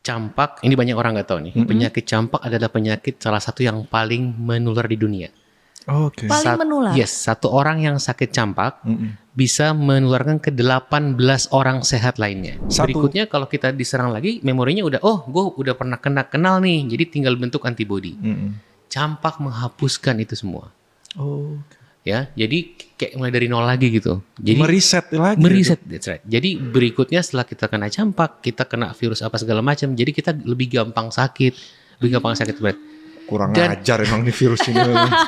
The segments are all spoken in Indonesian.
Campak, ini banyak orang nggak tahu nih. Penyakit campak adalah penyakit salah satu yang paling menular di dunia. Oke. Paling menular? Yes, satu orang yang sakit campak bisa menularkan ke 18 orang sehat lainnya. Berikutnya kalau kita diserang lagi, memorinya udah, gue udah pernah kenal nih, jadi tinggal bentuk antibody. Campak menghapuskan itu semua. Ya, jadi kayak mulai dari nol lagi gitu. Jadi Meriset lagi. Meriset, that's right. Jadi berikutnya setelah kita kena campak, kita kena virus apa segala macam, jadi kita lebih gampang sakit, berat. Kurang ajar emang nih virus ini.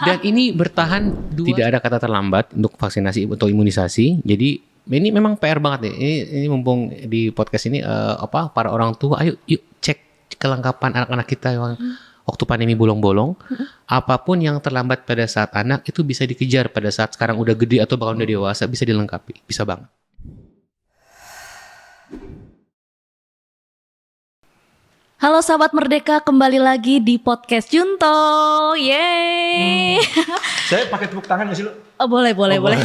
Dan ini bertahan, tidak ada kata terlambat untuk vaksinasi atau imunisasi. Jadi ini memang PR banget nih. Ini mumpung di podcast ini para orang tua, ayo yuk cek kelengkapan anak-anak kita yang waktu pandemi bolong-bolong. Apapun yang terlambat pada saat anak itu bisa dikejar pada saat sekarang udah gede atau bahkan udah dewasa, bisa dilengkapi, bisa banget. Halo sahabat Merdeka, kembali lagi di podcast Junto. Yeay. Saya pakai tepuk tangan gak sih lu? Oh, boleh.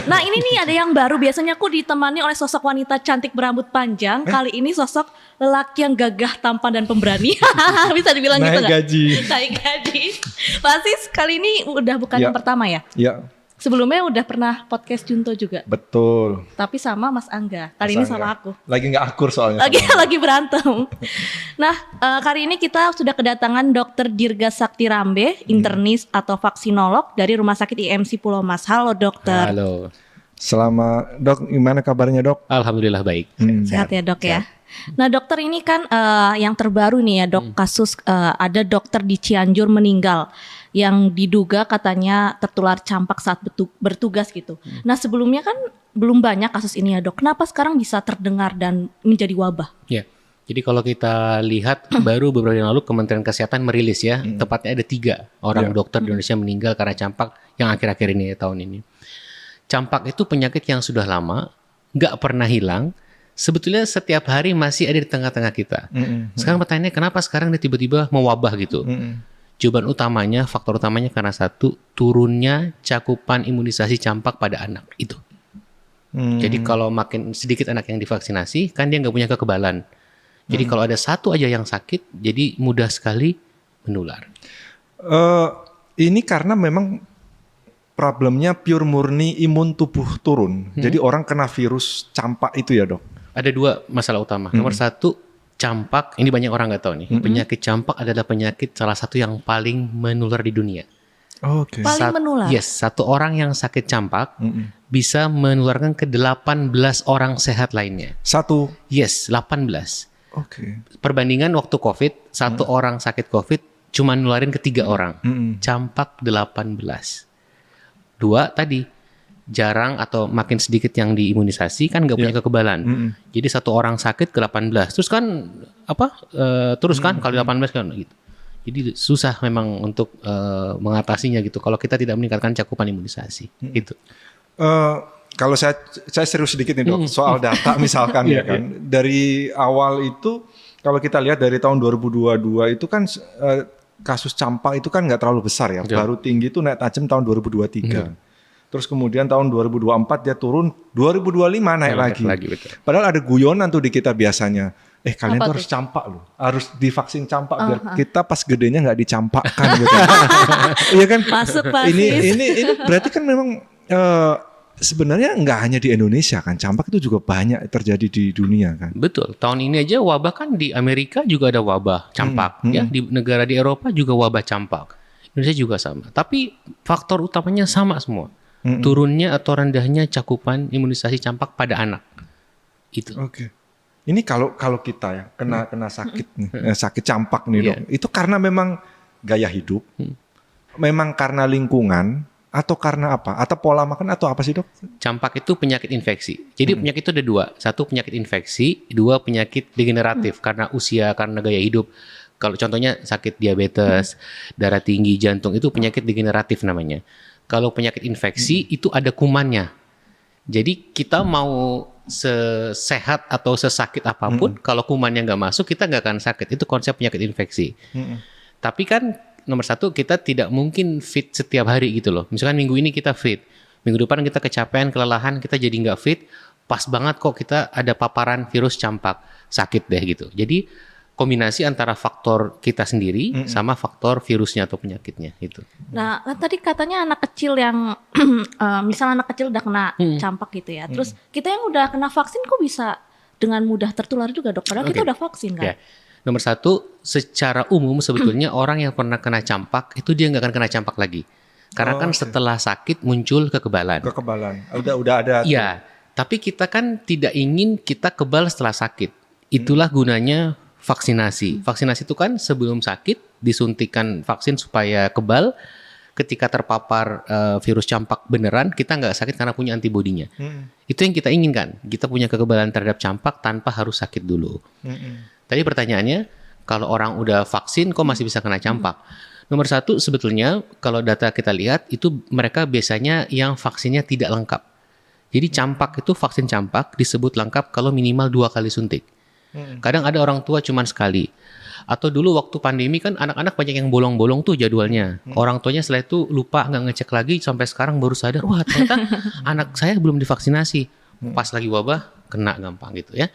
Nah ini nih ada yang baru. Biasanya aku ditemani oleh sosok wanita cantik berambut panjang. Kali ini sosok lelaki yang gagah, tampan dan pemberani. Bisa dibilang gitu nggak? Naik gaji. Pasti kali ini udah bukan yang pertama ya? Iya. Sebelumnya udah pernah podcast Junto juga. Betul. Tapi sama Mas Angga. Kali ini sama aku. Lagi nggak akur soalnya. Lagi berantem. Nah, kali ini kita sudah kedatangan Dr. Dirga Sakti Rambe, internis atau vaksinolog dari Rumah Sakit IMC Pulau Mas. Halo dokter. Halo. Dok, gimana kabarnya dok? Alhamdulillah baik. Sehat ya dok ya. Nah dokter ini kan yang terbaru nih ya dok, kasus ada dokter di Cianjur meninggal yang diduga katanya tertular campak saat bertugas gitu. Nah sebelumnya kan belum banyak kasus ini ya dok. Kenapa sekarang bisa terdengar dan menjadi wabah? Ya, jadi kalau kita lihat baru beberapa hari lalu Kementerian Kesehatan merilis ya, tepatnya ada 3 orang dokter di Indonesia meninggal karena campak yang akhir-akhir ini tahun ini. Campak itu penyakit yang sudah lama, nggak pernah hilang. Sebetulnya setiap hari masih ada di tengah-tengah kita. Sekarang pertanyaannya kenapa sekarang dia tiba-tiba mewabah gitu? Jawaban utamanya, faktor utamanya karena satu, turunnya cakupan imunisasi campak pada anak itu. Jadi kalau makin sedikit anak yang divaksinasi, kan dia nggak punya kekebalan. Jadi kalau ada satu aja yang sakit, jadi mudah sekali menular. Ini karena memang problemnya pure murni imun tubuh turun. Jadi orang kena virus campak itu ya dok? Ada 2 masalah utama. Nomor 1, campak, ini banyak orang nggak tahu nih. Penyakit campak adalah penyakit salah satu yang paling menular di dunia. Oke. Paling menular? Yes, satu orang yang sakit campak bisa menularkan ke 18 orang sehat lainnya. Satu? Yes, 18. Oke. Perbandingan waktu COVID, satu orang sakit COVID cuma nularin ke 3 orang. Campak 18. 2 tadi, jarang atau makin sedikit yang diimunisasi kan nggak punya kekebalan. Jadi satu orang sakit ke 18. Terus kan kali 18 kan gitu. Jadi susah memang untuk mengatasinya gitu kalau kita tidak meningkatkan cakupan imunisasi gitu. Kalau saya serius sedikit nih dok, soal data misalkan ya kan. Dari awal itu kalau kita lihat dari tahun 2022 itu kan kasus campak itu kan nggak terlalu besar ya. Baru tinggi itu naik tajam tahun 2023. Terus kemudian tahun 2024 dia turun, 2025 naik lagi. Betul. Padahal ada guyonan tuh di kita biasanya. Kalian tuh harus campak loh, harus divaksin campak biar kita pas gedenya nggak dicampakkan gitu. Iya kan? Masuk Pak. Ini berarti kan memang sebenarnya nggak hanya di Indonesia kan, campak itu juga banyak terjadi di dunia kan. Betul. Tahun ini aja wabah kan di Amerika juga ada wabah campak, ya di negara di Eropa juga wabah campak. Indonesia juga sama. Tapi faktor utamanya sama semua. Turunnya atau rendahnya cakupan imunisasi campak pada anak. Itu. Oke. Ini kalau kita ya kena sakit nih, sakit campak nih dok. Itu karena memang gaya hidup, memang karena lingkungan, atau karena apa? Atau pola makan atau apa sih dok? Campak itu penyakit infeksi. Jadi penyakit itu ada 2. 1 penyakit infeksi, 2 penyakit degeneratif karena usia, karena gaya hidup. Kalau contohnya sakit diabetes, darah tinggi, jantung itu penyakit degeneratif namanya. Kalau penyakit infeksi itu ada kumannya. Jadi kita mau sesehat atau sesakit apapun, kalau kumannya nggak masuk kita nggak akan sakit. Itu konsep penyakit infeksi. Tapi kan nomor 1 kita tidak mungkin fit setiap hari gitu loh. Misalkan minggu ini kita fit, minggu depan kita kecapean, kelelahan, kita jadi nggak fit. Pas banget kok kita ada paparan virus campak, sakit deh gitu. Jadi kombinasi antara faktor kita sendiri sama faktor virusnya atau penyakitnya itu. Nah, kan tadi katanya anak kecil yang misalnya anak kecil udah kena campak gitu ya. Terus kita yang udah kena vaksin kok bisa dengan mudah tertular juga, Dok? Padahal kita udah vaksin kan? Ya. Nomor satu, secara umum sebetulnya orang yang pernah kena campak itu dia nggak akan kena campak lagi. Karena kan setelah sakit muncul kekebalan. Kekebalan. Udah ada. Iya, tapi kita kan tidak ingin kita kebal setelah sakit. Itulah gunanya vaksinasi. Vaksinasi itu kan sebelum sakit disuntikan vaksin supaya kebal. Ketika terpapar virus campak beneran, kita nggak sakit karena punya antibodinya. Itu yang kita inginkan. Kita punya kekebalan terhadap campak tanpa harus sakit dulu. Tadi pertanyaannya, kalau orang udah vaksin kok masih bisa kena campak? Nomor satu sebetulnya kalau data kita lihat itu mereka biasanya yang vaksinnya tidak lengkap. Jadi campak itu vaksin campak disebut lengkap kalau minimal 2 kali suntik. Kadang ada orang tua cuma sekali. Atau dulu waktu pandemi kan anak-anak banyak yang bolong-bolong tuh jadwalnya. Orang tuanya setelah itu lupa nggak ngecek lagi sampai sekarang baru sadar, wah ternyata anak saya belum divaksinasi. Pas lagi wabah kena gampang gitu ya.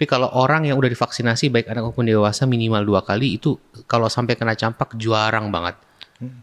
Tapi kalau orang yang udah divaksinasi baik anak maupun dewasa minimal 2 kali itu kalau sampai kena campak jarang banget.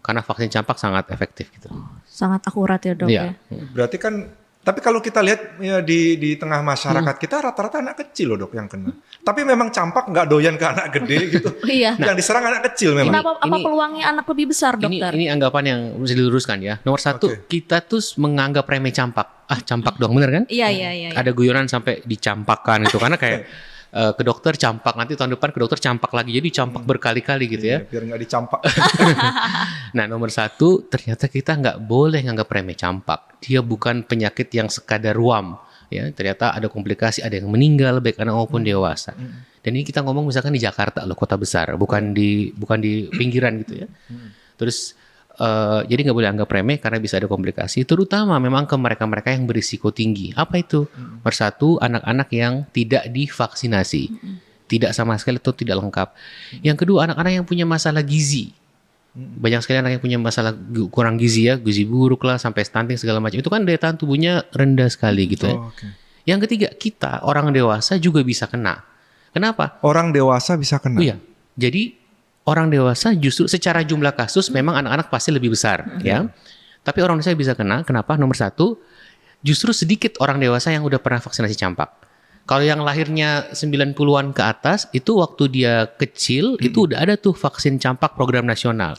Karena vaksin campak sangat efektif gitu. Sangat akurat ya, Dok ya. Berarti kan, tapi kalau kita lihat ya, di tengah masyarakat kita rata-rata anak kecil loh, Dok, yang kena. Tapi memang campak nggak doyan ke anak gede gitu. Iya. Yang diserang anak kecil memang. Apa peluangnya anak lebih besar, Dokter? Ini anggapan yang harus diluruskan ya. Nomor satu, kita tuh menganggap remeh campak. Campak doang, bener kan? Iya. Ada guyonan sampai dicampakkan itu karena kayak ke dokter campak, nanti tahun depan ke dokter campak lagi, jadi campak berkali-kali gitu ya. Biar nggak dicampak. Nah nomor satu, ternyata kita nggak boleh nganggap remeh campak. Dia bukan penyakit yang sekadar ruam. Ya, ternyata ada komplikasi, ada yang meninggal baik anak maupun dewasa. Dan ini kita ngomong misalkan di Jakarta loh, kota besar, bukan di pinggiran gitu ya. Terus jadi nggak boleh anggap remeh karena bisa ada komplikasi, terutama memang ke mereka-mereka yang berisiko tinggi. Apa itu? Nomor satu, anak-anak yang tidak divaksinasi, tidak sama sekali atau tidak lengkap. Yang kedua, anak-anak yang punya masalah gizi. Banyak sekali anak yang punya masalah kurang gizi ya, gizi buruk lah, sampai stunting segala macam. Itu kan daya tahan tubuhnya rendah sekali gitu ya. Yang ketiga, kita orang dewasa juga bisa kena. Kenapa? Orang dewasa bisa kena? Iya. Jadi orang dewasa justru secara jumlah kasus memang anak-anak pasti lebih besar ya. Tapi orang dewasa bisa kena. Kenapa? Nomor satu, justru sedikit orang dewasa yang udah pernah vaksinasi campak. Kalau yang lahirnya 90-an ke atas, itu waktu dia kecil, itu udah ada tuh vaksin campak program nasional.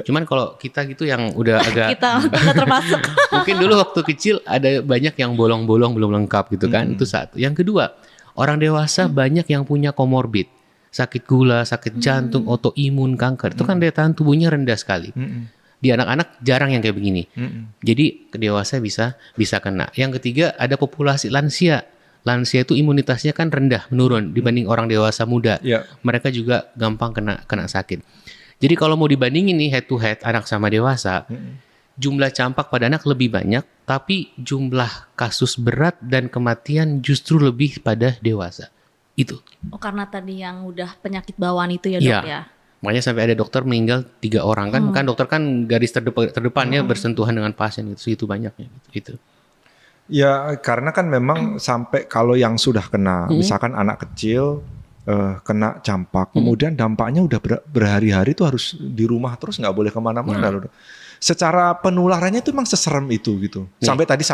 Cuman kalau kita gitu yang udah agak... kita nggak termasuk. Mungkin dulu waktu kecil ada banyak yang bolong-bolong belum lengkap gitu kan. Itu satu. Yang kedua, orang dewasa banyak yang punya komorbid. Sakit gula, sakit jantung, autoimun, kanker. Itu kan daya tahan tubuhnya rendah sekali. Di anak-anak jarang yang kayak begini. Jadi dewasa bisa kena. Yang ketiga, ada populasi lansia. Lansia itu imunitasnya kan rendah, menurun dibanding orang dewasa muda. Mereka juga gampang kena sakit. Jadi kalau mau dibandingin nih head to head anak sama dewasa, jumlah campak pada anak lebih banyak, tapi jumlah kasus berat dan kematian justru lebih pada dewasa. Itu. Oh, karena tadi yang udah penyakit bawaan itu ya, Dok ya. Makanya sampai ada dokter meninggal 3 orang kan. Kan dokter kan garis terdepannya bersentuhan dengan pasien itu banyaknya gitu. Ya karena kan memang sampai kalau yang sudah kena, misalkan anak kecil kena campak, kemudian dampaknya udah berhari-hari tuh harus di rumah terus, nggak boleh kemana-mana loh. Secara penularannya itu memang seserem itu gitu. Sampai tadi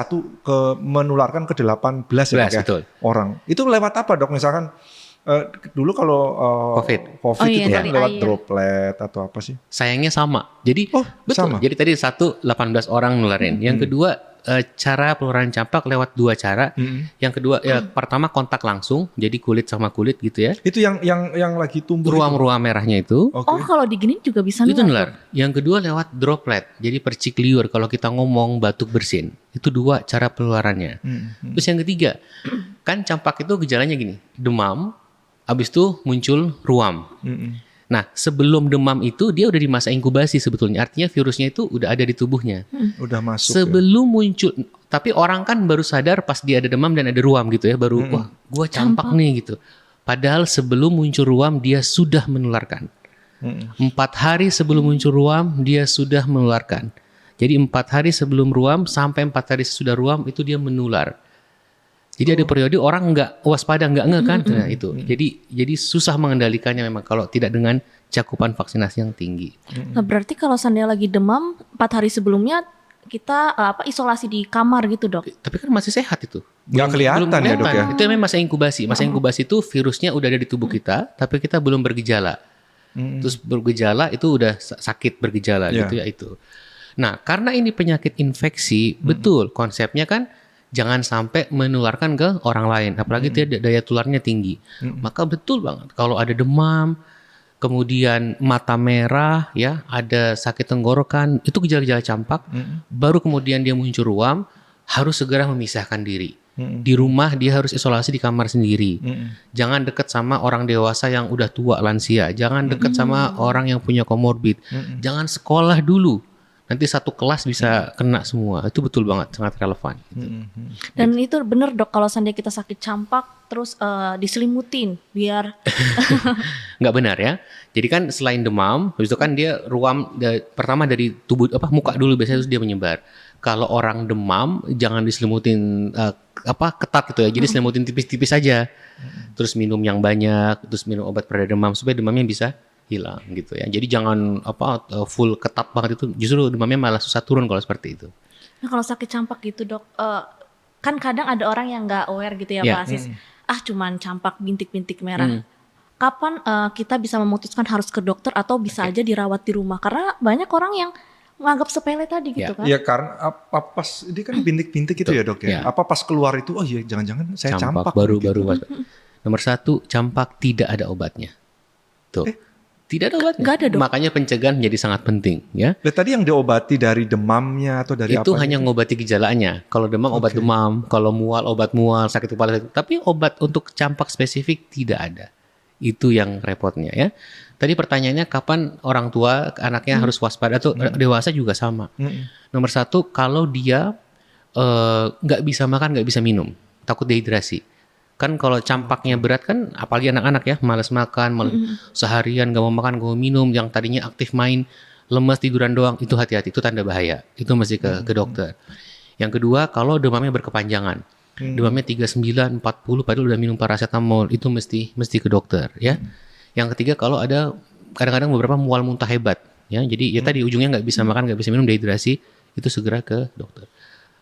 menularkan ke 18 ya, orang. Itu lewat apa, Dok? Misalkan dulu kalau COVID itu kan lewat droplet atau apa sih? Sayangnya sama. Jadi betul. Sama. Jadi tadi 18 orang nularin. Yang kedua cara penularan campak lewat 2 cara. Yang kedua pertama kontak langsung, jadi kulit sama kulit gitu ya. Itu yang lagi tumbuh ruam-ruam merahnya itu. Oh, kalau diginin juga bisa nular. Itu nular. Yang kedua lewat droplet, jadi percik liur kalau kita ngomong batuk bersin. Itu 2 cara penularannya. Terus yang ketiga, kan campak itu gejalanya gini, demam, habis itu muncul ruam. Nah, sebelum demam itu dia udah di masa inkubasi sebetulnya. Artinya virusnya itu udah ada di tubuhnya. Udah masuk. Sebelum muncul, tapi orang kan baru sadar pas dia ada demam dan ada ruam gitu ya, baru wah, gua campak nih gitu. Padahal sebelum muncul ruam dia sudah menularkan. 4 hari sebelum muncul ruam dia sudah menularkan. Jadi 4 hari sebelum ruam sampai 4 hari sesudah ruam itu dia menular. Jadi ada periode orang nggak waspada, nggak ngeh kan. Nah itu. Jadi susah mengendalikannya memang kalau tidak dengan cakupan vaksinasi yang tinggi. Nah, berarti kalau seandainya lagi demam 4 hari sebelumnya kita isolasi di kamar gitu, Dok. Tapi kan masih sehat itu. Nggak kelihatan ya, Dok ya? Itu memang masa inkubasi. Masa inkubasi itu virusnya udah ada di tubuh kita, tapi kita belum bergejala. Terus bergejala itu udah sakit bergejala gitu ya itu. Nah, karena ini penyakit infeksi, betul konsepnya kan jangan sampai menularkan ke orang lain, apalagi dia daya tularnya tinggi. Maka betul banget kalau ada demam, kemudian mata merah, ya, ada sakit tenggorokan, itu gejala-gejala campak. Baru kemudian dia muncul ruam, harus segera memisahkan diri. Di rumah dia harus isolasi di kamar sendiri. Jangan dekat sama orang dewasa yang udah tua lansia. Jangan dekat sama orang yang punya komorbid. Jangan sekolah dulu. Nanti satu kelas bisa kena semua. Itu betul banget, sangat relevan. Gitu. Dan itu bener, Dok, kalau seandainya kita sakit campak terus diselimutin biar nggak benar ya. Jadi kan selain demam, habis itu kan dia ruam pertama dari tubuh muka dulu biasanya terus dia menyebar. Kalau orang demam jangan diselimutin ketat gitu ya. Jadi selimutin tipis-tipis aja. Terus minum yang banyak, terus minum obat pereda demam supaya demamnya bisa hilang gitu ya. Jadi jangan full ketat banget itu, justru demamnya malah susah turun kalau seperti itu. Nah, kalau sakit campak gitu, Dok, kan kadang ada orang yang nggak aware gitu ya, Pak Asis. Cuman campak bintik-bintik merah. Kapan kita bisa memutuskan harus ke dokter atau bisa aja dirawat di rumah? Karena banyak orang yang menganggap sepele tadi gitu kan. Iya, karena pas ini kan bintik-bintik gitu ya, Dok ya. Apa pas keluar itu, oh iya jangan-jangan saya campak baru. Nomor 1, campak tidak ada obatnya. Tuh. Tidak ada obatnya. Nggak ada, Dok. Makanya pencegahan menjadi sangat penting ya. Tadi yang diobati dari demamnya atau dari itu apa? Hanya ngobati gejalanya. Kalau demam obat demam, kalau mual obat mual, sakit kepala. Tapi obat untuk campak spesifik tidak ada. Itu yang repotnya ya. Tadi pertanyaannya kapan orang tua anaknya harus waspada atau dewasa juga sama. Nomor 1, kalau dia nggak bisa makan, nggak bisa minum, takut dehidrasi. Kan kalau campaknya berat kan, apalagi anak-anak ya, malas makan, seharian gak mau makan, gak mau minum, yang tadinya aktif main, lemas tiduran doang, itu hati-hati, itu tanda bahaya, itu mesti ke dokter. Yang kedua, kalau demamnya berkepanjangan, demamnya 39, 40, padahal udah minum paracetamol, itu mesti ke dokter ya. Yang ketiga, kalau ada kadang-kadang beberapa mual muntah hebat, ya, jadi ya tadi ujungnya nggak bisa makan, nggak bisa minum, dehidrasi, itu segera ke dokter.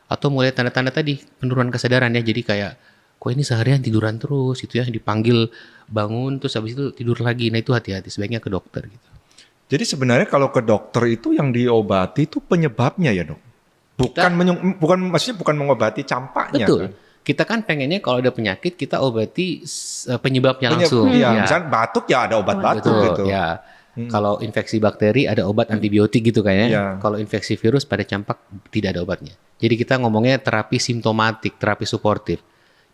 Atau mulai tanda-tanda tadi penurunan kesadaran ya, jadi kayak kok ini seharian tiduran terus gitu ya, dipanggil bangun terus habis itu tidur lagi. Nah itu hati-hati, sebaiknya ke dokter gitu. Jadi sebenarnya kalau ke dokter itu yang diobati itu penyebabnya ya, Dok? Bukan mengobati campaknya. Betul. Kan? Kita kan pengennya kalau ada penyakit kita obati penyebabnya langsung. Iya, misalnya batuk ya ada obat batuk gitu. Ya. Kalau infeksi bakteri ada obat antibiotik gitu kayaknya. Ya. Kalau infeksi virus pada campak tidak ada obatnya. Jadi kita ngomongnya terapi simptomatik, terapi suportif.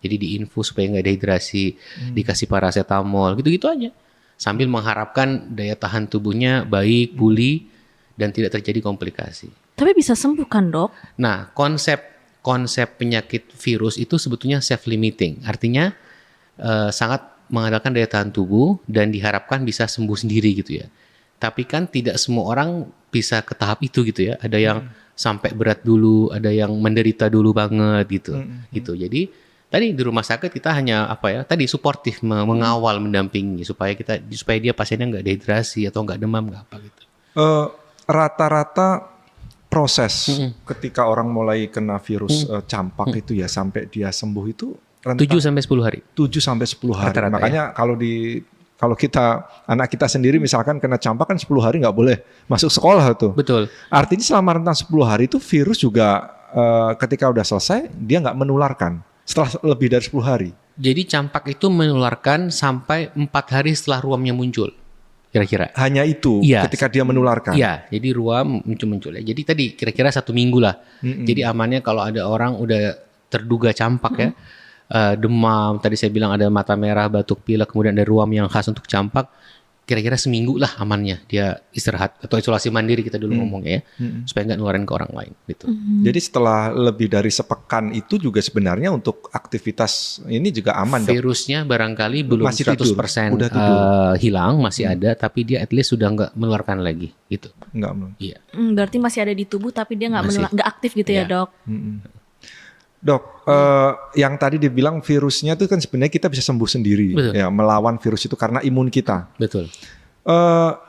Jadi diinfus supaya nggak dehidrasi, dikasih paracetamol, gitu-gitu aja. Sambil mengharapkan daya tahan tubuhnya baik, pulih, dan tidak terjadi komplikasi. Tapi bisa sembuh kan, Dok? Nah, konsep penyakit virus itu sebetulnya self-limiting. Artinya sangat mengandalkan daya tahan tubuh dan diharapkan bisa sembuh sendiri gitu ya. Tapi kan tidak semua orang bisa ke tahap itu gitu ya. Ada yang sampai berat dulu, ada yang menderita dulu banget gitu. Gitu. Jadi tadi di rumah sakit kita hanya suportif, mengawal, mendampingi supaya dia pasiennya nggak dehidrasi atau nggak demam nggak apa gitu. Rata-rata proses ketika orang mulai kena virus campak itu ya sampai dia sembuh itu 7-10 hari. 7-10 hari. Rata-rata, makanya kalau kita anak kita sendiri misalkan kena campak kan 10 hari nggak boleh masuk sekolah tuh. Betul. Artinya selama rentang 10 hari itu virus juga ketika udah selesai dia nggak menularkan. Setelah lebih dari 10 hari. Jadi campak itu menularkan sampai 4 hari setelah ruamnya muncul, kira-kira. Hanya itu ketika dia menularkan? Iya, jadi ruam muncul ya. Jadi tadi kira-kira 1 minggu lah. Jadi amannya kalau ada orang udah terduga campak ya, demam, tadi saya bilang ada mata merah, batuk pilek, kemudian ada ruam yang khas untuk campak, kira-kira seminggu lah amannya dia istirahat atau isolasi mandiri kita dulu ngomongnya ya, supaya nggak nularin ke orang lain gitu. Jadi setelah lebih dari sepekan itu juga sebenarnya untuk aktivitas ini juga aman, Dok? Virusnya barangkali belum masih 100% hilang, masih ada, tapi dia at least sudah nggak menularkan lagi gitu. Nggak. Iya. Berarti masih ada di tubuh tapi dia nggak aktif gitu ya, Dok? Dok, yang tadi dibilang virusnya itu kan sebenarnya kita bisa sembuh sendiri, Betul. ya melawan virus itu karena imun kita. Betul.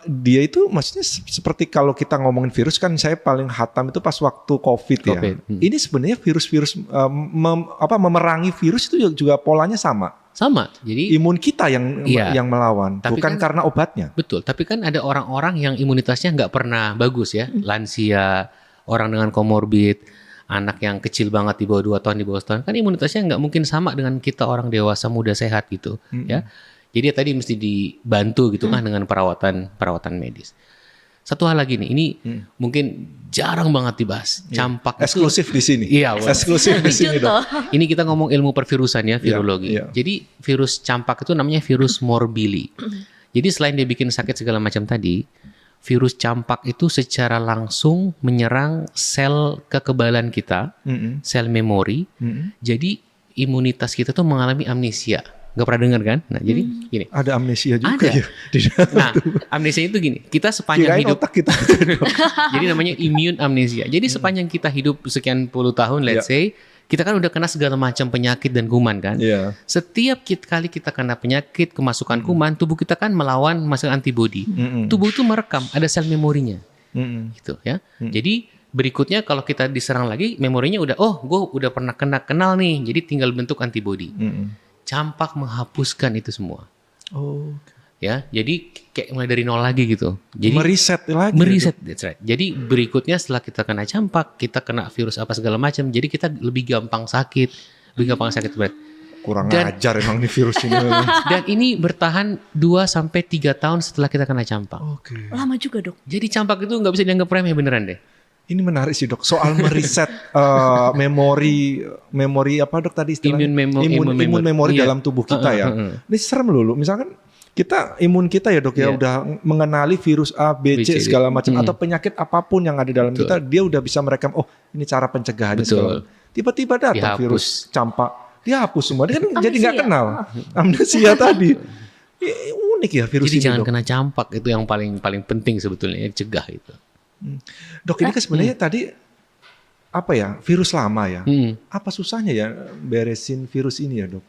Dia itu maksudnya seperti kalau kita ngomongin virus kan saya paling hatam itu pas waktu COVID ya. Ini sebenarnya virus-virus memerangi virus itu juga polanya sama. Sama. Jadi Imun kita yang melawan, Tapi bukan kan, karena obatnya. betul. Tapi kan ada orang-orang yang imunitasnya nggak pernah bagus ya, lansia, orang dengan komorbid, anak yang kecil banget di bawah 2 tahun, di bawah setahun, kan imunitasnya nggak mungkin sama dengan kita orang dewasa muda sehat gitu, ya. Jadi tadi mesti dibantu gitu kan dengan perawatan medis. Satu hal lagi nih, ini mungkin jarang banget dibahas. Campak itu Eksklusif di sini. Iya, betul. Eksklusif di sini, Dok. Ini kita ngomong ilmu pervirusan ya, virologi. Iya. Jadi virus campak itu namanya virus morbili. Jadi selain dia bikin sakit segala macam tadi, virus campak itu secara langsung menyerang sel kekebalan kita, sel memori. Jadi imunitas kita tuh mengalami amnesia. Gak pernah dengar kan? Nah, jadi gini. Ada amnesia juga Ada. ya. Di dalam Nah, tubuh. amnesia itu gini. Kita sepanjang Kirain hidup otak kita. jadi namanya immune amnesia. Jadi sepanjang kita hidup sekian puluh tahun, let's say, kita kan udah kena segala macam penyakit dan kuman kan. Iya. Setiap kali kita kena penyakit, kemasukan kuman, tubuh kita kan melawan masa antibody. Tubuh itu merekam, ada sel memorinya, gitu ya. Jadi berikutnya kalau kita diserang lagi, memorinya udah, oh, gue udah pernah kenal nih, jadi tinggal bentuk antibody. Campak menghapuskan itu semua. Oh. Ya, jadi kayak mulai dari nol lagi gitu. Jadi Meriset lagi. meriset, that's right. Jadi berikutnya setelah kita kena campak, kita kena virus apa segala macam, jadi kita lebih gampang sakit, berat. Kurang Dan- ajar emang nih virus ini. Dan ini bertahan 2-3 tahun setelah kita kena campak. Oke. Lama juga, Dok. Jadi campak itu nggak bisa dianggap remeh beneran deh. Ini menarik sih, Dok. Soal meriset memori apa, Dok, tadi istilahnya? Imun memori Iya. dalam tubuh kita ya. Ini serem loh. Misalkan imun kita ya, Dok, ya Iya. udah mengenali virus A, B, C segala macam atau penyakit apapun yang ada dalam kita, dia udah bisa merekam, oh, ini cara pencegahannya segala. Tiba-tiba datang Dihapus. virus campak, dihapus semua. Dia kan jadi nggak Amnesia. kenal. Amnesia tadi. Unik ya virus Jadi ini, jangan Dok. kena campak, itu yang paling penting sebetulnya, cegah itu. Dok, ini kan sebenarnya tadi apa ya, virus lama ya. Apa susahnya ya beresin virus ini ya, Dok?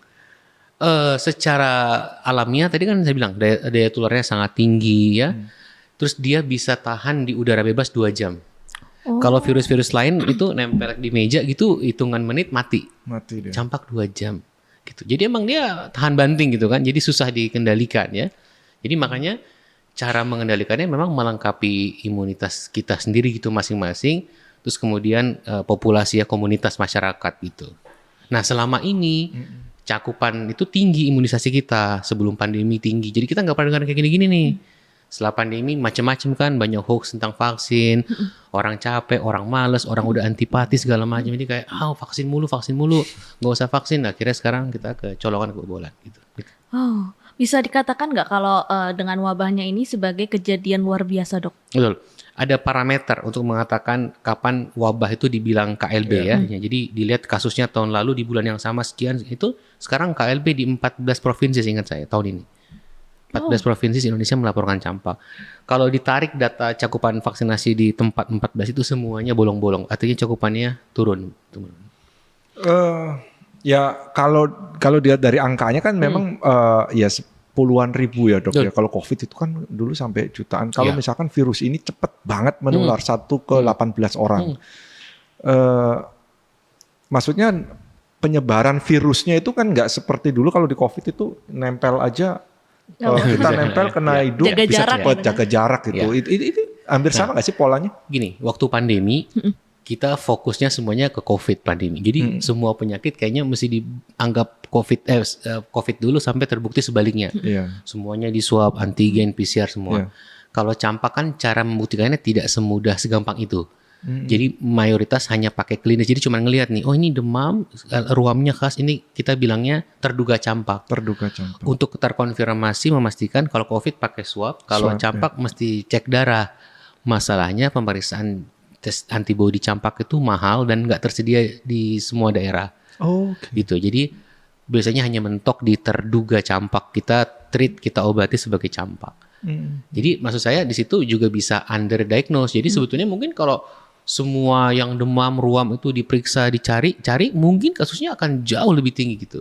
Secara alamiah tadi kan saya bilang daya tularnya sangat tinggi ya. Terus dia bisa tahan di udara bebas 2 jam. Kalau virus-virus lain itu nempel di meja gitu hitungan menit mati. Mati dia. Campak 2 jam gitu. Jadi emang dia tahan banting gitu kan. Jadi susah dikendalikan ya. Jadi makanya cara mengendalikannya memang melengkapi imunitas kita sendiri gitu masing-masing. Terus kemudian populasi ya, komunitas masyarakat gitu. Nah selama ini cakupan itu tinggi imunisasi kita, sebelum pandemi tinggi. Jadi kita nggak pernah dengar kayak gini-gini nih. Setelah pandemi macam-macam kan, banyak hoax tentang vaksin, orang capek, orang males, orang udah antipati segala macam. Jadi kayak vaksin mulu, nggak usah vaksin. Akhirnya sekarang kita kecolongan kebobolan gitu. Oh, bisa dikatakan nggak kalau dengan wabahnya ini sebagai kejadian luar biasa, Dok? Betul. Ada parameter untuk mengatakan kapan wabah itu dibilang KLB ya. Jadi dilihat kasusnya tahun lalu di bulan yang sama sekian, itu sekarang KLB di 14 provinsi ingat saya tahun ini. 14 provinsi di Indonesia melaporkan campak. Kalau ditarik data cakupan vaksinasi di tempat 14 itu semuanya bolong-bolong. Artinya cakupannya turun. Ya kalau dilihat dari angkanya kan memang ya puluhan ribu ya, Dok. Ya. Kalau COVID itu kan dulu sampai jutaan. Kalau misalkan virus ini cepet banget menular 1 ke 18 orang. Maksudnya penyebaran virusnya itu kan nggak seperti dulu kalau di COVID itu nempel aja. Kita nempel kena hidung Jaga bisa jarak cepet ya, jaga jarak gitu. Itu hampir sama nggak sih polanya? Gini, waktu pandemi kita fokusnya semuanya ke COVID pandemi. Jadi semua penyakit kayaknya mesti dianggap COVID dulu sampai terbukti sebaliknya. Semuanya di swab, antigen, PCR semua. Kalau campak kan cara membuktikannya tidak semudah segampang itu. Jadi mayoritas hanya pakai klinis. Jadi cuma ngelihat nih, oh ini demam, ruamnya khas, ini kita bilangnya terduga campak. Terduga campak. Untuk terkonfirmasi memastikan kalau COVID pakai swab, kalau campak mesti cek darah. Masalahnya pemeriksaan tes antibodi campak itu mahal dan nggak tersedia di semua daerah. Gitu. Jadi biasanya hanya mentok di terduga campak, kita treat, kita obati sebagai campak. Jadi maksud saya di situ juga bisa underdiagnose. Jadi sebetulnya mungkin kalau semua yang demam, ruam itu diperiksa, dicari, mungkin kasusnya akan jauh lebih tinggi gitu.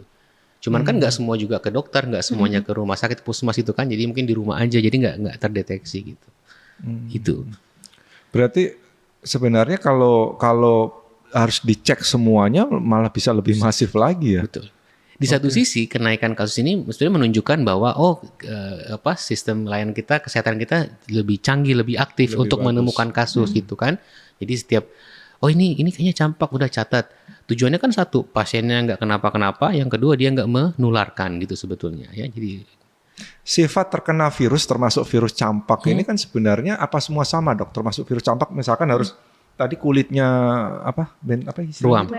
Cuman kan nggak semua juga ke dokter, nggak semuanya ke rumah sakit puskesmas itu kan, jadi mungkin di rumah aja, jadi nggak terdeteksi gitu. Itu. Berarti sebenarnya kalau harus dicek semuanya malah bisa lebih masif lagi ya. Betul. Di satu sisi kenaikan kasus ini sebenarnya menunjukkan bahwa sistem layanan kita, kesehatan kita lebih canggih, lebih aktif Lebih untuk bagus. menemukan kasus gitu kan. Jadi setiap ini kayaknya campak, udah catat. Tujuannya kan satu, pasiennya nggak kenapa-kenapa, yang kedua dia nggak menularkan gitu sebetulnya ya. Jadi Sifat terkena virus termasuk virus campak ini kan sebenarnya apa semua sama dok? Termasuk virus campak misalkan harus tadi kulitnya Ruam.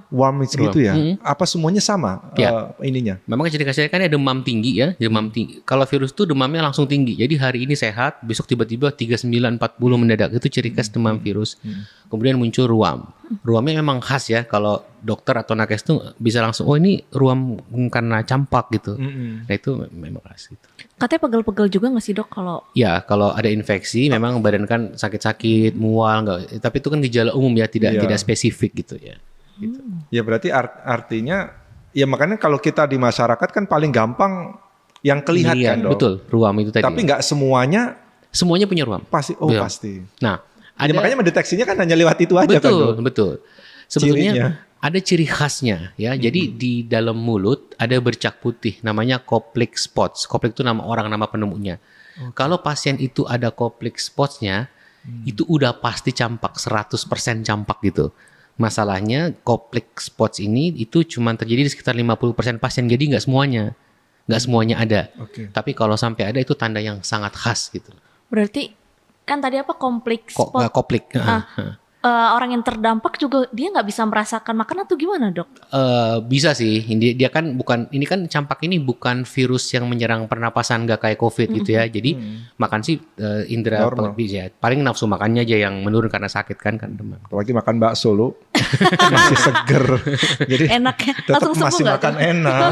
warm gitu ya? Apa semuanya sama Ya. ininya? memang ciri khasnya kan ada demam tinggi ya, demam tinggi. Kalau virus itu demamnya langsung tinggi. Jadi hari ini sehat, besok tiba-tiba 39, 40 mendadak. Itu ciri khas demam virus. Kemudian muncul ruam. Ruamnya memang khas ya. Kalau dokter atau nakes itu bisa langsung, ini ruam karena campak gitu. Nah itu memang khas gitu. Katanya pegel-pegel juga nggak sih dok kalau Ya, kalau ada infeksi memang badan kan sakit-sakit, mual, enggak. Tapi itu kan gejala umum ya, tidak spesifik gitu ya. Gitu. Ya berarti artinya ya makanya kalau kita di masyarakat kan paling gampang yang kelihatan Iya, dok. betul, ruam itu tadi. Tapi nggak semuanya Semuanya punya ruam. pasti. Iya. Pasti. Nah, Ya, makanya mendeteksinya kan hanya lewat itu aja kan dok. betul. Sebetulnya Cirinya. ada ciri khasnya ya. Jadi di dalam mulut ada bercak putih namanya Koplik spots. Koplik itu nama orang, nama penemunya. Kalau pasien itu ada Koplik spots-nya, itu udah pasti campak, 100% campak gitu. Masalahnya Koplik spots ini itu cuma terjadi di sekitar 50% pasien, jadi nggak semuanya ada. Oke. Tapi kalau sampai ada itu tanda yang sangat khas gitu. berarti kan tadi apa kompleks spot Koplik. orang yang terdampak juga dia nggak bisa merasakan makan atau gimana dok? Bisa sih. Dia kan ini kan campak ini bukan virus yang menyerang pernapasan, nggak kayak COVID gitu ya. Jadi makan sih indera Normal. ya. Paling nafsu makannya aja yang menurun karena sakit kan demam. Apalagi makan bakso lo masih seger. Jadi Enak ya, tetap langsung sembuh masih nggak makan tuh? enak.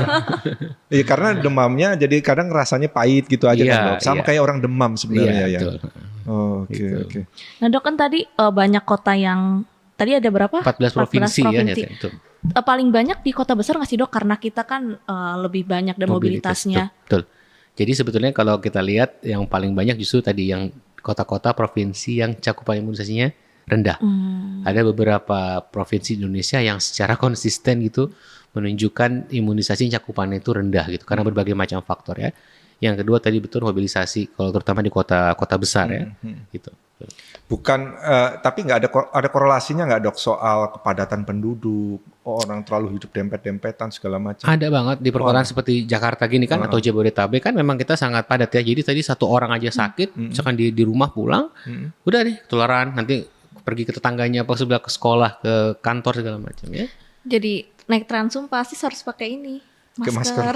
Iya karena demamnya jadi kadang rasanya pahit gitu aja Iya, kan dok. Sama iya. kayak orang demam sebenarnya ya. betul. Oh, Oke Gitu. oke. Nah dok kan tadi banyak kota yang tadi ada berapa? 14 provinsi ya. Itu. Paling banyak di kota besar nggak sih dok? Karena kita kan lebih banyak dan mobilitasnya. Betul. Jadi sebetulnya kalau kita lihat yang paling banyak justru tadi yang kota-kota provinsi yang cakupan imunisasinya rendah. Ada beberapa provinsi di Indonesia yang secara konsisten gitu menunjukkan imunisasi cakupannya itu rendah gitu karena berbagai macam faktor ya. Yang kedua tadi betul mobilisasi kalau terutama di kota-kota besar ya. Gitu. Bukan tapi nggak ada korelasinya nggak dok soal kepadatan penduduk, orang terlalu hidup dempet-dempetan segala macam. Ada banget di perkotaan seperti Jakarta gini kan atau Jabodetabek kan memang kita sangat padat ya. Jadi tadi satu orang aja sakit, misalkan di rumah pulang, udah deh ketularan, nanti pergi ke tetangganya apa sebelah ke sekolah, ke kantor segala macam ya. Jadi naik transum pasti harus pakai ini Pakai masker.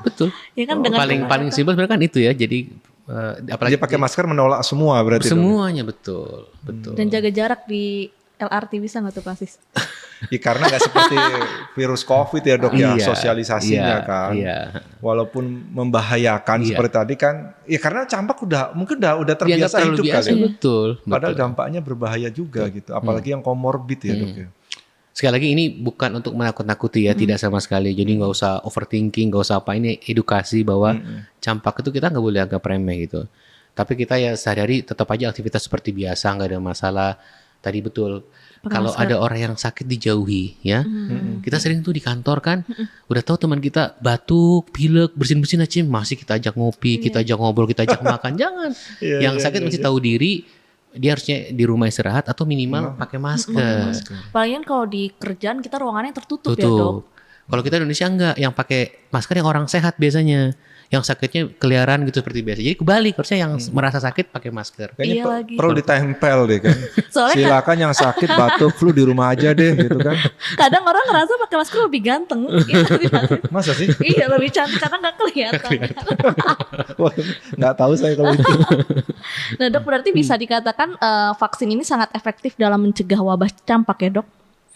Betul. Ya kan dengan Paling simpel sebenarnya kan itu ya. Jadi apalagi Dia pakai masker menolak semua berarti. dok? semuanya betul. dan jaga jarak di LRT bisa nggak tuh pasti? Ya, karena nggak seperti virus COVID ya dok ya Iya, sosialisasinya iya, kan. iya. Walaupun membahayakan Iya. seperti tadi kan, ya karena campak mungkin udah Dianggap terbiasa terlalu hidup biasa, kali. ya. betul. Padahal betul. dampaknya berbahaya juga gitu, apalagi yang komorbid ya dok ya. Sekali lagi ini bukan untuk menakut-nakuti ya, tidak sama sekali. Jadi nggak usah overthinking, nggak usah apa, ini edukasi bahwa campak itu kita nggak boleh anggap remeh gitu. Tapi kita ya sadari tetap aja aktivitas seperti biasa, nggak ada masalah. Tadi betul, kalau ada orang yang sakit dijauhi ya. Kita sering tuh di kantor kan, udah tahu teman kita batuk, pilek, bersin-bersin aja, masih kita ajak ngopi, kita ajak ngobrol, kita ajak makan. Jangan. Iya, Yang sakit mesti tahu diri, dia harusnya di rumah istirahat atau minimal pakai masker. Apalagi kan kalau di kerjaan kita ruangannya tertutup ya dok. Tutup. Kalau kita Indonesia enggak, yang pakai masker yang orang sehat biasanya. Yang sakitnya keliaran gitu seperti biasa. Jadi kebalik, harusnya yang merasa sakit pakai masker. Kayaknya Iya lagi. perlu ditempel deh kan. Soalnya Silakan yang sakit batuk flu di rumah aja deh gitu kan. kadang orang ngerasa pakai masker lebih ganteng. Iya nggak sih, Mas? Masa sih? Iya lebih cantik karena nggak kelihatan. Wah, nggak tahu saya kalau itu. Nah dok berarti bisa dikatakan vaksin ini sangat efektif dalam mencegah wabah campak ya dok?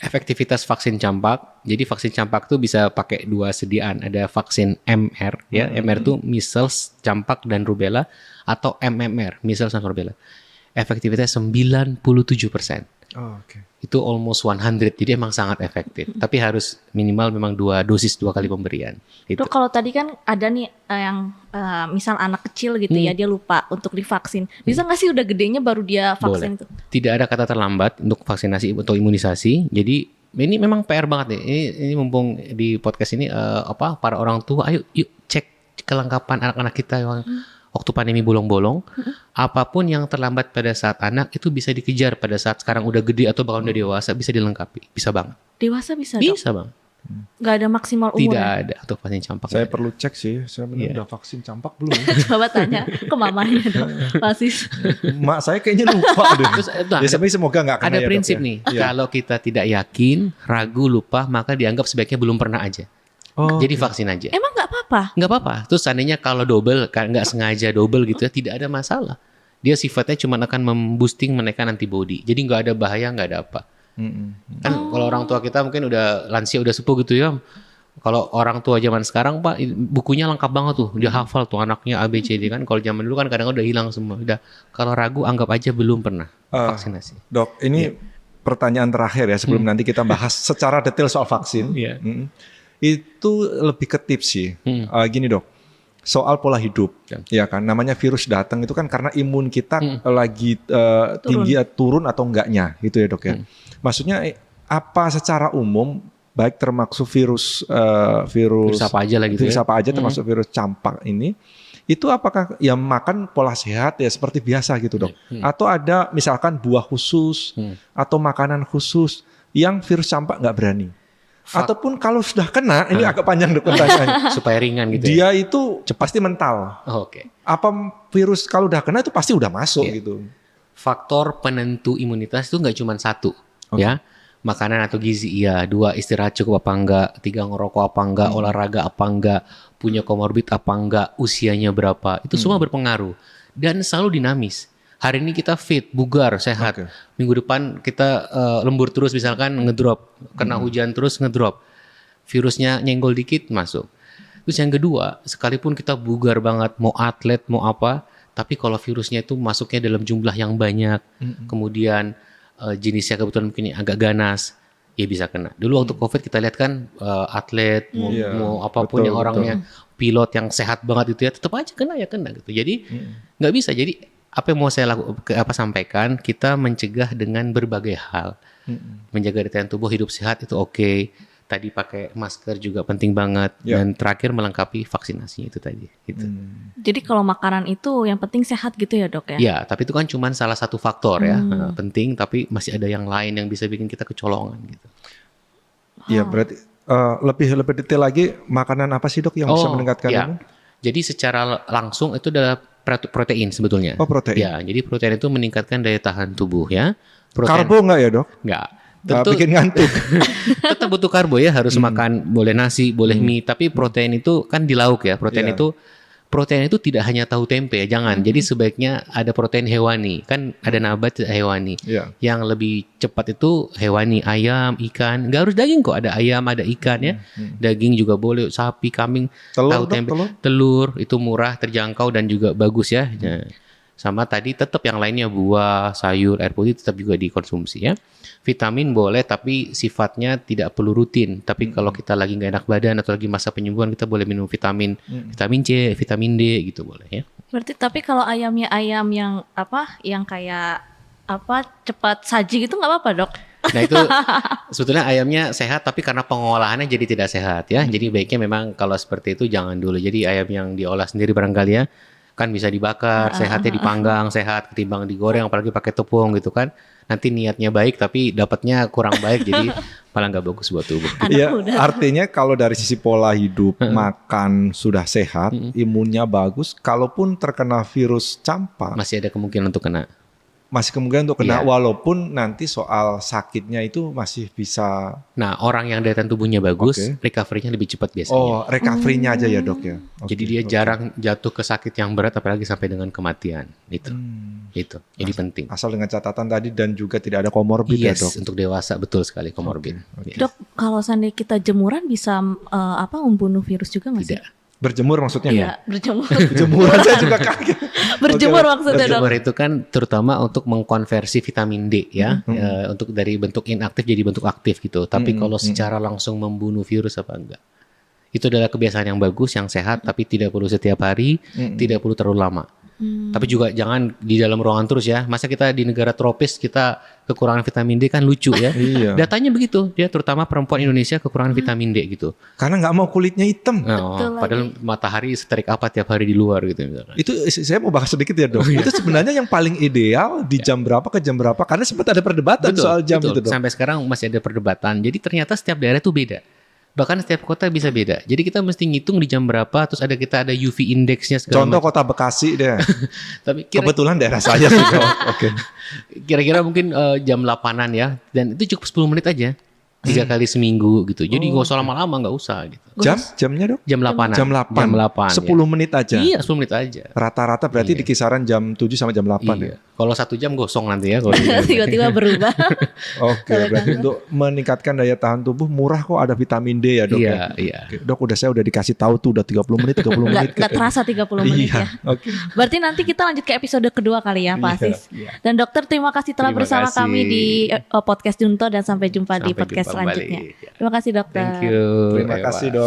Efektivitas vaksin campak. Jadi vaksin campak tuh bisa pakai dua sediaan. Ada vaksin MR ya. MR tuh measles, campak dan rubella, atau MMR, measles dan rubella. Efektivitasnya 97%. Oh, oke. Itu almost 100, jadi emang sangat efektif. Tapi harus minimal memang 2 dosis 2 kali pemberian. Gitu. Dok, kalau tadi kan ada nih yang misal anak kecil gitu ya, dia lupa untuk divaksin. Bisa nggak sih udah gedenya baru dia vaksin itu? Tidak ada kata terlambat untuk vaksinasi atau imunisasi. Jadi ini memang PR banget nih. Ini mumpung di podcast ini para orang tua, ayo yuk cek kelengkapan anak-anak kita yang waktu pandemi bolong-bolong, apapun yang terlambat pada saat anak itu bisa dikejar pada saat sekarang udah gede atau bahkan udah dewasa, bisa dilengkapi, bisa banget. Dewasa bisa dok? Bisa bang. Nggak ada maksimal umur? Tidak ada untuk vaksin campak. Saya perlu cek sih, saya udah vaksin campak belum? Coba tanya ke mamanya dok, Pasis. Mak saya kayaknya lupa deh. Terus, Ya tapi semoga nggak kena ada ya, prinsip Dok, ya. nih, kalau kita tidak yakin, ragu, lupa, maka dianggap sebaiknya belum pernah aja. Oh, Jadi vaksin aja. Emang nggak apa-apa? Nggak apa-apa. Terus seandainya kalau double, nggak sengaja double gitu ya, tidak ada masalah. Dia sifatnya cuma akan memboosting menaikkan antibody. Jadi nggak ada bahaya, nggak ada apa. Kan kalau orang tua kita mungkin udah lansia, udah sepuh gitu ya. Kalau orang tua zaman sekarang Pak, bukunya lengkap banget tuh. Dia hafal tuh anaknya A, B, C, D kan. Kalau zaman dulu kan kadang-kadang udah hilang semua. Udah, kalau ragu anggap aja belum pernah vaksinasi. Dok, ini pertanyaan terakhir ya sebelum nanti kita bahas secara detail soal vaksin. Iya. Itu lebih ke tips sih. Gini dok, soal pola hidup, ya kan. Namanya virus datang itu kan karena imun kita lagi tinggi turun atau enggaknya, gitu ya dok ya. Maksudnya apa secara umum, baik termasuk virus apa aja lah gitu virus ya. apa aja termasuk virus campak ini, itu apakah ya makan pola sehat ya seperti biasa gitu dok? Atau ada misalkan buah khusus atau makanan khusus yang virus campak nggak berani? Ataupun kalau sudah kena, ini agak panjang dok pertanyaannya. Supaya ringan gitu ya. Dia itu pasti mental. Oh, oke. Apa virus kalau udah kena itu pasti udah masuk gitu? Faktor penentu imunitas itu nggak cuma satu, ya. Makanan atau gizi iya, 2 istirahat cukup apa enggak, 3 ngerokok apa enggak, olahraga apa enggak, punya komorbid apa enggak, usianya berapa, itu semua berpengaruh dan selalu dinamis. Hari ini kita fit, bugar, sehat. Minggu depan kita lembur terus misalkan ngedrop, kena hujan terus ngedrop. Virusnya nyenggol dikit masuk. Terus yang kedua, sekalipun kita bugar banget, mau atlet, mau apa, tapi kalau virusnya itu masuknya dalam jumlah yang banyak, kemudian jenisnya kebetulan mungkin agak ganas, ya bisa kena. Dulu waktu COVID kita lihat kan atlet, mau apapun yang orangnya pilot yang sehat banget itu ya, tetap aja kena ya kena gitu. Jadi nggak bisa. Jadi apa yang mau saya sampaikan, kita mencegah dengan berbagai hal. Menjaga daya tahan tubuh, hidup sehat itu oke. Tadi pakai masker juga penting banget. Dan terakhir melengkapi vaksinasinya itu tadi. Gitu. Jadi kalau makanan itu yang penting sehat gitu ya dok ya? Ya, tapi itu kan cuma salah satu faktor ya. Penting, tapi masih ada yang lain yang bisa bikin kita kecolongan gitu. Iya, berarti lebih detail lagi, makanan apa sih dok yang bisa meningkatkan ini? Jadi secara langsung itu adalah protein sebetulnya. Oh, protein. Ya, jadi protein itu meningkatkan daya tahan tubuh ya. Protein, karbo nggak ya dok? Nggak. Tentu bikin ngantuk. Tetap butuh karbo ya, harus makan, boleh nasi, boleh mie, tapi protein itu kan di lauk ya. Protein itu tidak hanya tahu tempe ya, jangan. Jadi sebaiknya ada protein hewani. Kan ada nabat hewani. Yang lebih cepat itu hewani, ayam, ikan. Nggak harus daging kok, ada ayam, ada ikan ya. Daging juga boleh, sapi, kambing, tahu tempe. Telur itu murah, terjangkau dan juga bagus ya. Sama tadi tetap yang lainnya buah, sayur, air putih tetap juga dikonsumsi ya. Vitamin boleh tapi sifatnya tidak perlu rutin. Tapi kalau kita lagi nggak enak badan atau lagi masa penyembuhan, kita boleh minum vitamin C, vitamin D gitu boleh ya. Berarti tapi kalau ayamnya ayam yang yang kayak cepat saji gitu nggak apa-apa dok? Nah itu sebetulnya ayamnya sehat tapi karena pengolahannya jadi tidak sehat ya. Jadi baiknya memang kalau seperti itu jangan dulu. Jadi ayam yang diolah sendiri barangkali ya, kan bisa dibakar, sehatnya dipanggang, sehat ketimbang digoreng apalagi pakai tepung gitu kan. Nanti niatnya baik tapi dapatnya kurang baik jadi malah nggak bagus buat tubuh. Iya, artinya kalau dari sisi pola hidup, makan sudah sehat, imunnya bagus, kalaupun terkena virus campak masih ada kemungkinan untuk kena. Masih kemungkinan untuk kena, walaupun nanti soal sakitnya itu masih bisa. Nah, orang yang daya tahan tubuhnya bagus, recovery-nya lebih cepat biasanya. Oh, recovery-nya aja ya dok ya. Jadi dia jarang jatuh ke sakit yang berat, apalagi sampai dengan kematian. Itu. Jadi penting. Asal dengan catatan tadi dan juga tidak ada komorbid ya dok. Untuk dewasa betul sekali komorbid. Dok, kalau seandainya kita jemuran bisa membunuh virus juga nggak sih? Tidak. Berjemur maksudnya? Iya, berjemur. Berjemuran saya juga kaget. Berjemur maksudnya dok. Berjemur itu kan terutama untuk mengkonversi vitamin D ya, untuk dari bentuk inaktif jadi bentuk aktif gitu. Tapi kalau secara langsung membunuh virus apa enggak? Itu adalah kebiasaan yang bagus, yang sehat, tapi tidak perlu setiap hari, tidak perlu terlalu lama. Tapi juga jangan di dalam ruangan terus ya. Masa kita di negara tropis kita kekurangan vitamin D kan lucu ya. Iya. Datanya begitu, dia terutama perempuan Indonesia kekurangan vitamin D gitu. Karena nggak mau kulitnya hitam. Padahal matahari seterik apa tiap hari di luar gitu misalnya. Itu saya mau bahas sedikit ya dok. Itu sebenarnya yang paling ideal di jam berapa ke jam berapa? Karena sempat ada perdebatan soal jam itu dok. Sampai sekarang masih ada perdebatan. Jadi ternyata setiap daerah itu beda. Bahkan setiap kota bisa beda. Jadi kita mesti ngitung di jam berapa. Terus kita ada UV indeksnya segala Contoh macam. kota Bekasi deh. Tapi Kebetulan daerah saya sih dok. Oke. Kira-kira mungkin jam 8-an ya. Dan itu cukup 10 menit aja. 3 kali seminggu gitu. Jadi nggak usah lama-lama, nggak usah gitu. Jamnya dok? Jam 8-an. Jam 8. Jam 8. 10 menit aja. Iya, 10 menit aja. Rata-rata berarti di kisaran jam 7 sampai jam 8 ya. Iya. Kalau 1 jam gosong nanti ya. Kalau Tiba-tiba berubah. Oke, berarti untuk meningkatkan daya tahan tubuh murah kok ada vitamin D ya dok. Iya, ya? iya. Oke, dok udah dikasih tahu tuh udah 30 menit. Nggak terasa 30 menit Iya, ya. oke. Berarti nanti kita lanjut ke episode kedua kali ya Pak Asis. Dan dokter terima kasih telah Terima bersama kasih. kami di podcast Junto dan sampai jumpa di Sampai podcast jumpa kembali. selanjutnya. Terima kasih dokter. Thank you. Terima Ewa. kasih dok.